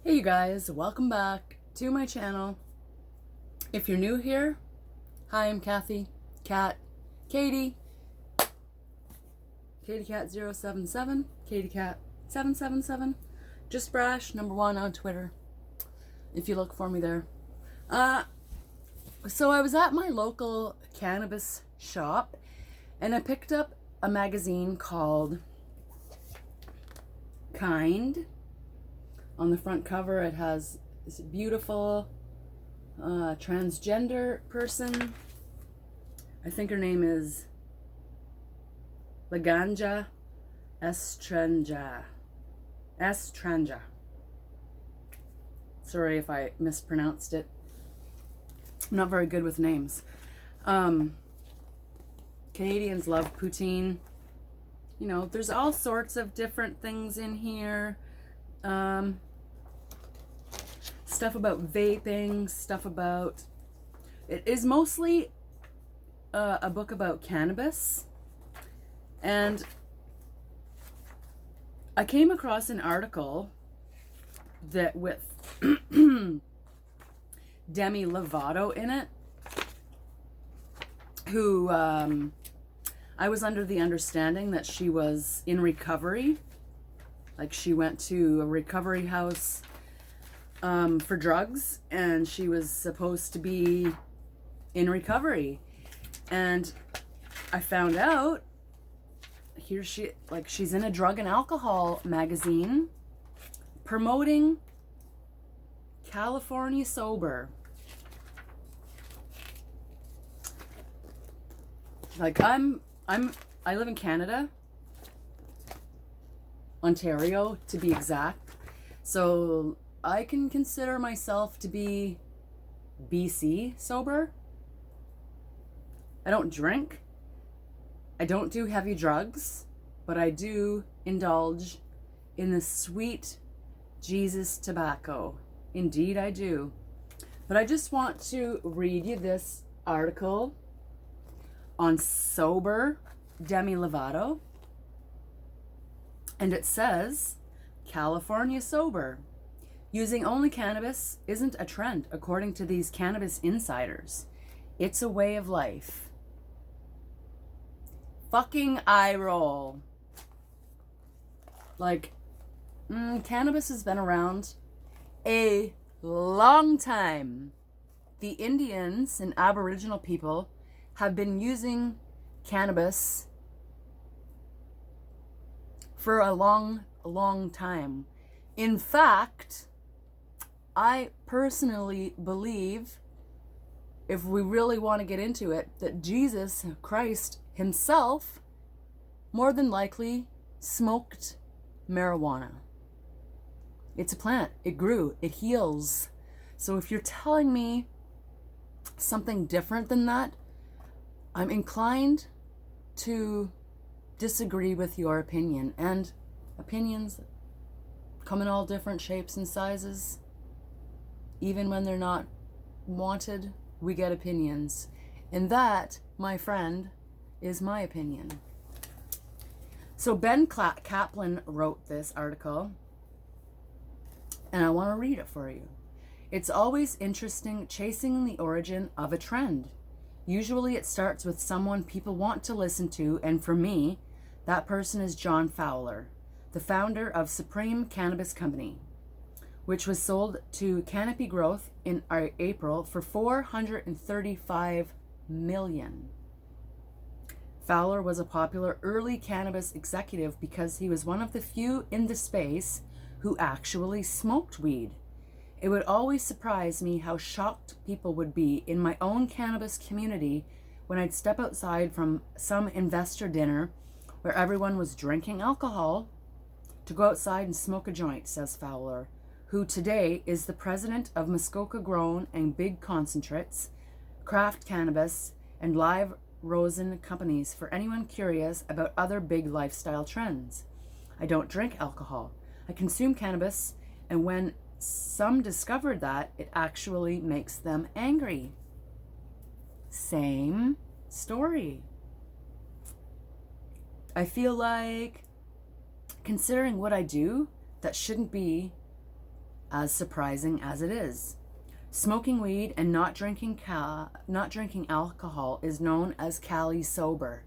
Hey you guys, welcome back to my channel. If you're new here, hi, I'm Kathy, Katie Cat 077, Katie Cat 777, just Brash, #1 on Twitter, if you look for me there. So I was at my local cannabis shop and I picked up a magazine called Kind. On the front cover, it has this beautiful transgender person. I think her name is Laganja Estranja. Sorry if I mispronounced it. I'm not very good with names. Canadians love poutine. You know, there's all sorts of different things in here. Stuff about vaping, stuff about... It is mostly a book about cannabis. And I came across an article that with Demi Lovato in it, who I was under the understanding that she was in recovery. Like, she went to a recovery house for drugs, and she was supposed to be in recovery. And I found out here she's in a drug and alcohol magazine promoting California Sober. Like, I live in Canada, Ontario to be exact. So I can consider myself to be BC sober. I don't drink. I don't do heavy drugs, but I do indulge in the sweet Jesus tobacco. Indeed, I do. But I just want to read you this article on sober Demi Lovato. And it says, California Sober. Using only cannabis isn't a trend, according to these cannabis insiders. It's a way of life. Fucking eye roll. Like, cannabis has been around a long time. The Indians and Aboriginal people have been using cannabis for a long time. In fact, I personally believe, if we really want to get into it, that Jesus Christ himself more than likely smoked marijuana. It's a plant. It grew. It heals. So if you're telling me something different than that, I'm inclined to disagree with your opinion. And opinions come in all different shapes and sizes. Even when they're not wanted, we get opinions. And that, my friend, is my opinion. So Ben Kaplan wrote this article, and I want to read it for you. It's always interesting chasing the origin of a trend. Usually it starts with someone people want to listen to, and for me, that person is John Fowler, the founder of Supreme Cannabis Company, which was sold to Canopy Growth in April for $435 million. Fowler was a popular early cannabis executive because he was one of the few in the space who actually smoked weed. It would always surprise me how shocked people would be in my own cannabis community when I'd step outside from some investor dinner where everyone was drinking alcohol to go outside and smoke a joint, says Fowler, who today is the president of Muskoka Grown and Big Concentrates, Craft Cannabis, and Live Rosin companies for anyone curious about other big lifestyle trends. I don't drink alcohol. I consume cannabis, and when some discovered that, it actually makes them angry. Same story. I feel like, considering what I do, that shouldn't be as surprising as it is. Smoking weed and not drinking alcohol is known as Cali Sober.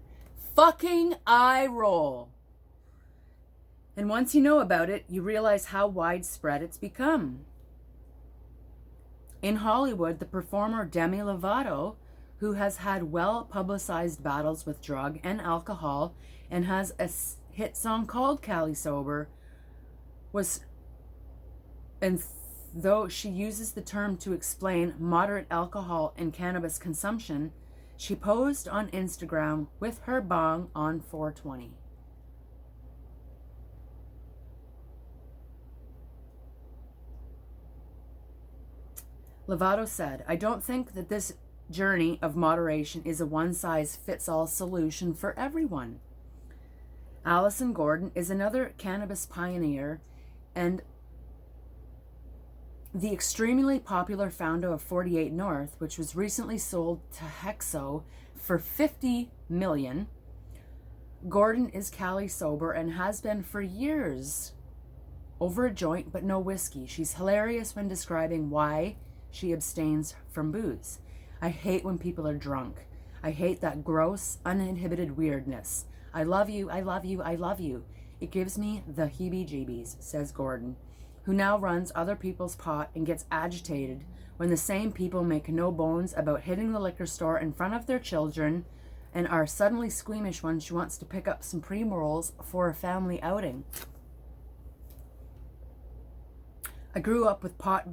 Fucking eye roll. And once you know about it, you realize how widespread it's become. In Hollywood, the performer Demi Lovato, who has had well-publicized battles with drug and alcohol and has a hit song called Cali Sober, though she uses the term to explain moderate alcohol and cannabis consumption, she posed on Instagram with her bong on 420. Lovato said, "I don't think that this journey of moderation is a one-size-fits-all solution for everyone." Allison Gordon is another cannabis pioneer and the extremely popular founder of 48 North, which was recently sold to Hexo for $50 million. Gordon is Cali Sober and has been for years over a joint but no whiskey. She's hilarious when describing why she abstains from booze. "I hate when people are drunk. I hate that gross, uninhibited weirdness. I love you, I love you, I love you. It gives me the heebie-jeebies," says Gordon, who now runs other people's pot and gets agitated when the same people make no bones about hitting the liquor store in front of their children and are suddenly squeamish when she wants to pick up some pre-rolls for a family outing. "I grew up with pot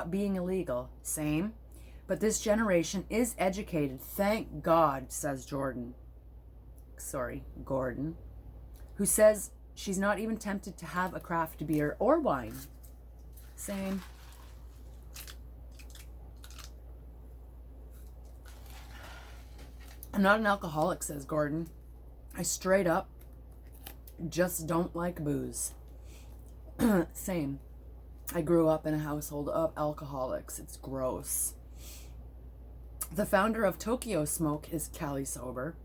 being illegal. Same. But this generation is educated, thank God," says Gordon, who says she's not even tempted to have a craft beer or wine. Same. "I'm not an alcoholic," says Gordon. "I straight up just don't like booze." Same. "I grew up in a household of alcoholics. It's gross." The founder of Tokyo Smoke is Cali Sober.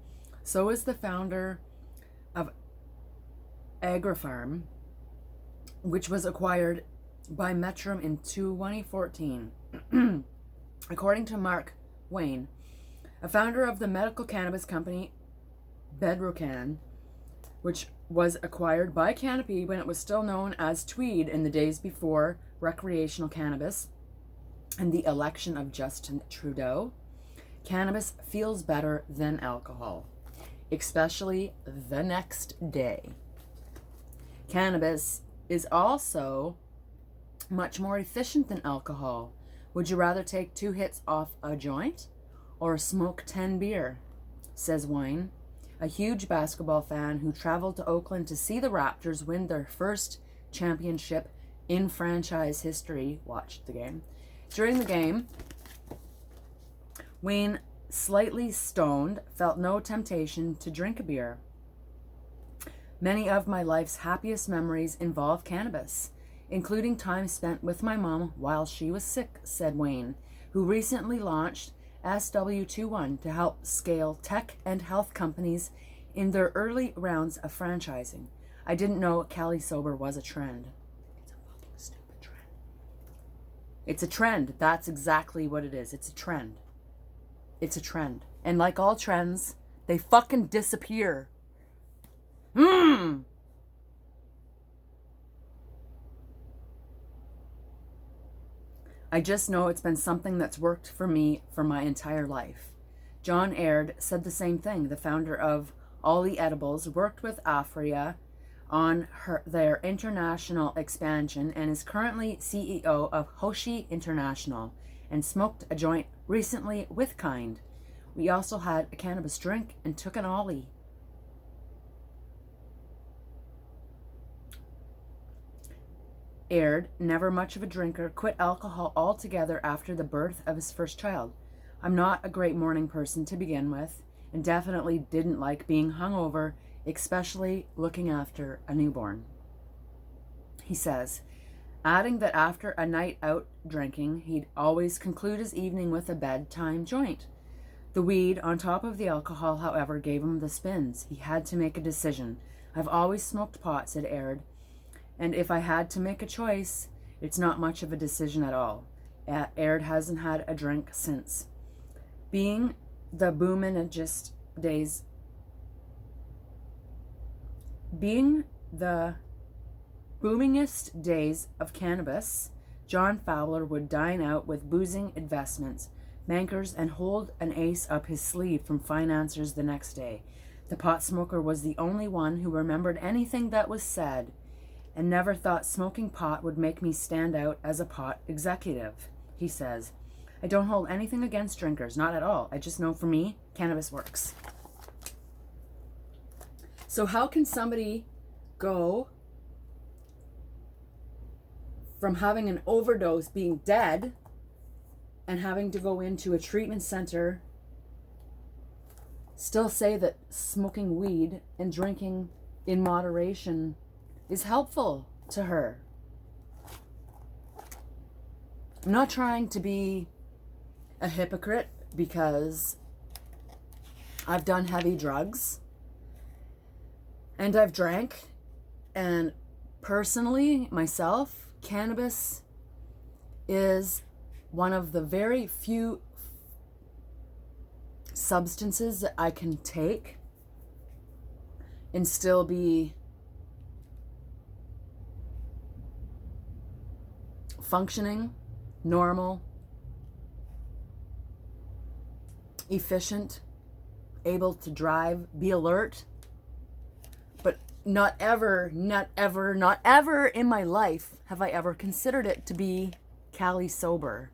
So is the founder of AgriFarm, which was acquired by Metrum in 2014. According to Mark Wayne, a founder of the medical cannabis company Bedrocan, which was acquired by Canopy when it was still known as Tweed in the days before recreational cannabis and the election of Justin Trudeau, cannabis feels better than alcohol, especially the next day. Cannabis is also much more efficient than alcohol. Would you rather take 2 hits off a joint or smoke 10 beer? Says Wine, a huge basketball fan who traveled to Oakland to see the Raptors win their first championship in franchise history. Watched the game. During the game, Wayne, slightly stoned, felt no temptation to drink a beer. "Many of my life's happiest memories involve cannabis, including time spent with my mom while she was sick," said Wayne, who recently launched SW21 to help scale tech and health companies in their early rounds of franchising. "I didn't know Cali Sober was a trend." It's a fucking stupid trend. It's a trend. That's exactly what it is. It's a trend. It's a trend. And like all trends, they fucking disappear. "I just know it's been something that's worked for me for my entire life." John Aird said the same thing. The founder of All the Edibles worked with Afria on their international expansion and is currently CEO of Hoshi International and smoked a joint recently with Kind. "We also had a cannabis drink and took an ollie." Aird, never much of a drinker, quit alcohol altogether after the birth of his first child. "I'm not a great morning person to begin with, and definitely didn't like being hungover, especially looking after a newborn," he says, adding that after a night out drinking, he'd always conclude his evening with a bedtime joint. The weed, on top of the alcohol, however, gave him the spins. He had to make a decision. "I've always smoked pot," said Aird, "and if I had to make a choice, It's not much of a decision at all. Aird hasn't had a drink since. Being the boomingest days of cannabis, John Fowler would dine out with boozing investments bankers and hold an ace up his sleeve from financiers the next day. The pot smoker was the only one who remembered anything that was said and never thought smoking pot would make me stand out as a pot executive. He says, I don't hold anything against drinkers, not at all. I just know for me, cannabis works. So how can somebody go from having an overdose, being dead, and having to go into a treatment center, still say that smoking weed and drinking in moderation is helpful to her? I'm not trying to be a hypocrite because I've done heavy drugs and I've drank, and personally, myself, cannabis is one of the very few substances that I can take and still be functioning, normal, efficient, able to drive, be alert. But not ever in my life have I ever considered it to be Cali Sober.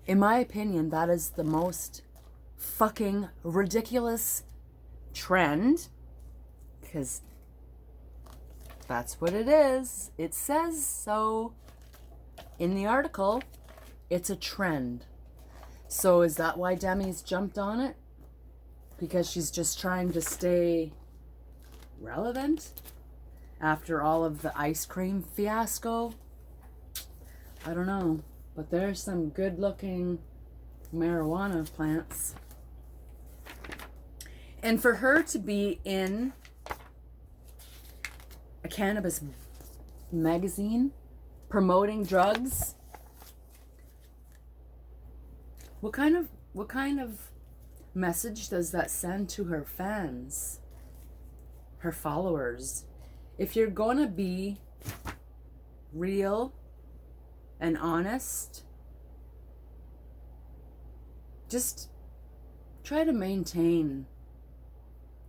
In my opinion, that is the most fucking ridiculous trend, because that's what it is. It says so in the article. It's a trend. So is that why Demi's jumped on it? Because she's just trying to stay relevant after all of the ice cream fiasco? I don't know. But there's some good looking marijuana plants. And for her to be in a cannabis magazine promoting drugs, what kind of message does that send to her fans, her followers? If you're gonna be real and honest, just try to maintain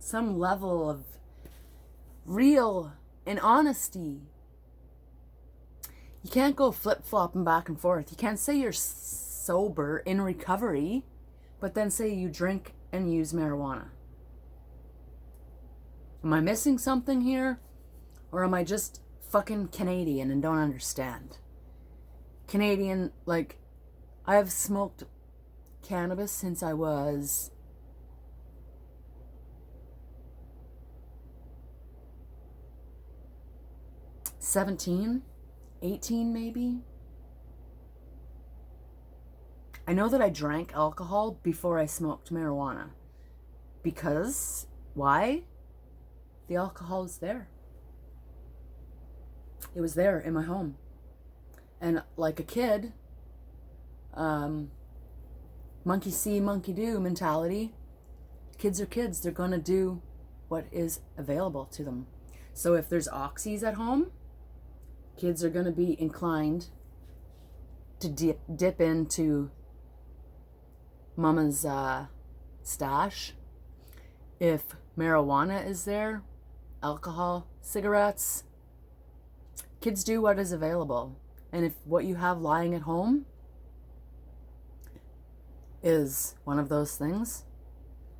some level of real and honesty. You can't go flip-flopping back and forth. You can't say you're sober in recovery, but then say you drink and use marijuana. Am I missing something here? Or am I just fucking Canadian and don't understand? Canadian, like, I have smoked cannabis since I was 17, 18 maybe. I know that I drank alcohol before I smoked marijuana. Because, why? The alcohol is there. It was there in my home. And like a kid, monkey see, monkey do mentality. Kids are kids. They're going to do what is available to them. So if there's oxys at home, kids are going to be inclined to dip into mama's stash. If marijuana is there, alcohol, cigarettes, kids do what is available. And if what you have lying at home is one of those things,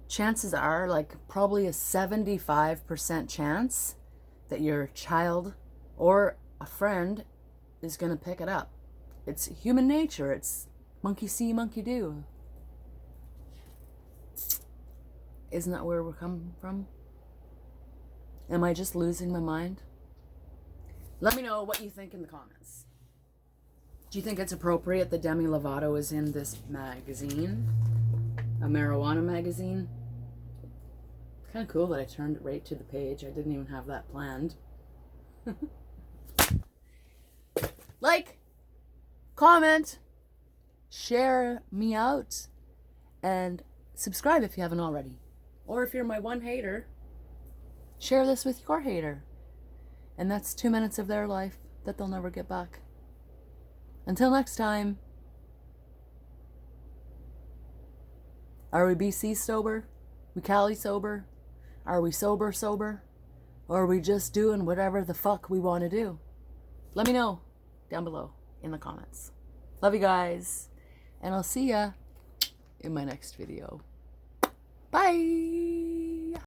chances are, like, probably a 75% chance that your child or a friend is going to pick it up. It's human nature. It's monkey see, monkey do. Isn't that where we're coming from? Am I just losing my mind? Let me know what you think in the comments. Do you think it's appropriate that Demi Lovato is in this magazine? A marijuana magazine? It's kind of cool that I turned it right to the page. I didn't even have that planned. Like, comment, share me out, and subscribe if you haven't already. Or if you're my one hater, share this with your hater. And that's 2 minutes of their life that they'll never get back. Until next time, are we BC sober? We Cali sober? Are we sober? Or are we just doing whatever the fuck we want to do? Let me know down below in the comments. Love you guys. And I'll see ya in my next video. Bye.